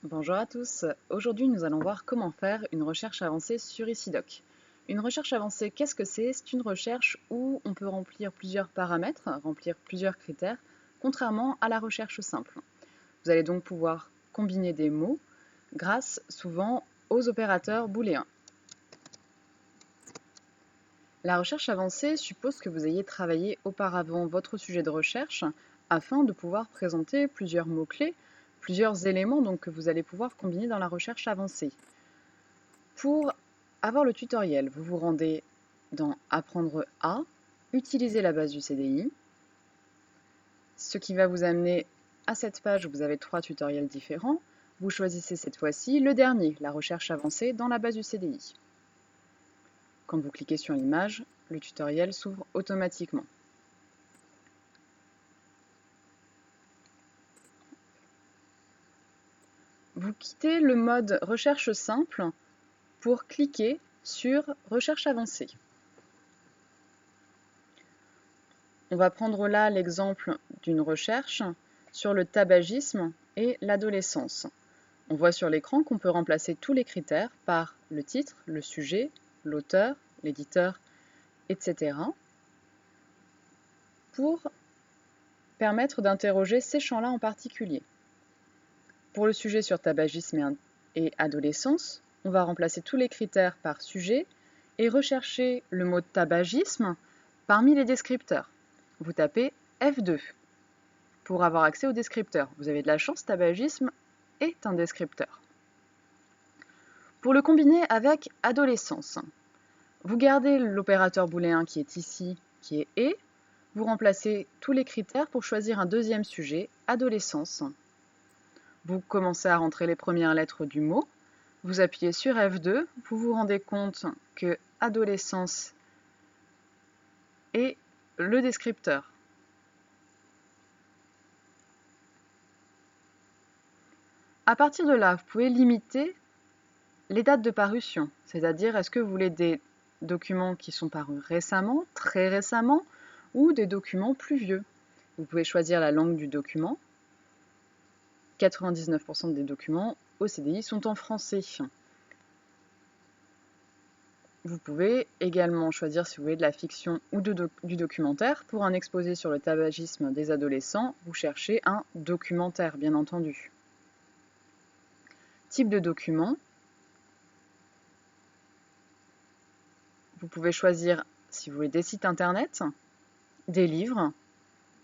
Bonjour à tous, aujourd'hui nous allons voir comment faire une recherche avancée sur Isidoc. Une recherche avancée, qu'est-ce que c'est? C'est une recherche où on peut remplir plusieurs paramètres, remplir plusieurs critères, contrairement à la recherche simple. Vous allez donc pouvoir combiner des mots grâce souvent aux opérateurs booléens. La recherche avancée suppose que vous ayez travaillé auparavant votre sujet de recherche afin de pouvoir présenter plusieurs mots-clés, plusieurs éléments donc, que vous allez pouvoir combiner dans la recherche avancée. Pour avoir le tutoriel, vous vous rendez dans Apprendre à, utiliser la base du CDI, ce qui va vous amener à cette page où vous avez 3 tutoriels différents. Vous choisissez cette fois-ci le dernier, la recherche avancée dans la base du CDI. Quand vous cliquez sur l'image, le tutoriel s'ouvre automatiquement. Vous quittez le mode recherche simple pour cliquer sur recherche avancée. On va prendre là l'exemple d'une recherche sur le tabagisme et l'adolescence. On voit sur l'écran qu'on peut remplacer tous les critères par le titre, le sujet, l'auteur, l'éditeur, etc. pour permettre d'interroger ces champs-là en particulier. Pour le sujet sur tabagisme et adolescence, on va remplacer tous les critères par sujet et rechercher le mot tabagisme parmi les descripteurs. Vous tapez F2 pour avoir accès au descripteur. Vous avez de la chance, tabagisme est un descripteur. Pour le combiner avec adolescence, vous gardez l'opérateur booléen qui est ici, qui est et, vous remplacez tous les critères pour choisir un deuxième sujet, adolescence. Vous commencez à rentrer les premières lettres du mot, vous appuyez sur F2, vous vous rendez compte que adolescence est le descripteur. À partir de là, vous pouvez limiter les dates de parution, c'est-à-dire est-ce que vous voulez des documents qui sont parus récemment, très récemment, ou des documents plus vieux. Vous pouvez choisir la langue du document. 99% des documents au CDI sont en français. Vous pouvez également choisir si vous voulez de la fiction ou du documentaire. Pour un exposé sur le tabagisme des adolescents, vous cherchez un documentaire, bien entendu. Type de document. Vous pouvez choisir si vous voulez des sites internet, des livres,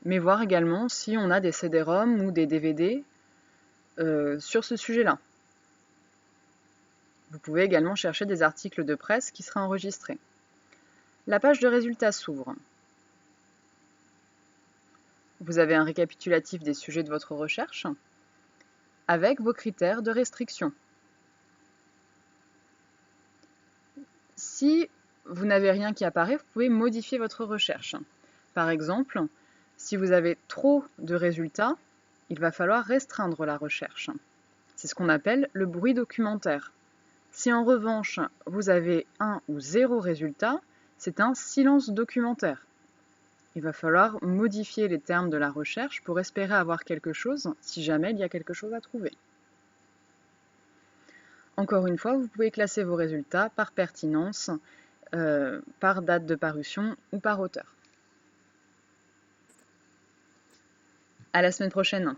mais voir également si on a des CD-ROM ou des DVD sur ce sujet-là. Vous pouvez également chercher des articles de presse qui seraient enregistrés. La page de résultats s'ouvre. Vous avez un récapitulatif des sujets de votre recherche avec vos critères de restriction. Si vous n'avez rien qui apparaît, vous pouvez modifier votre recherche. Par exemple, si vous avez trop de résultats, il va falloir restreindre la recherche. C'est ce qu'on appelle le bruit documentaire. Si en revanche, vous avez 1 ou 0 résultat, c'est un silence documentaire. Il va falloir modifier les termes de la recherche pour espérer avoir quelque chose si jamais il y a quelque chose à trouver. Encore une fois, vous pouvez classer vos résultats par pertinence, par date de parution ou par auteur. À la semaine prochaine.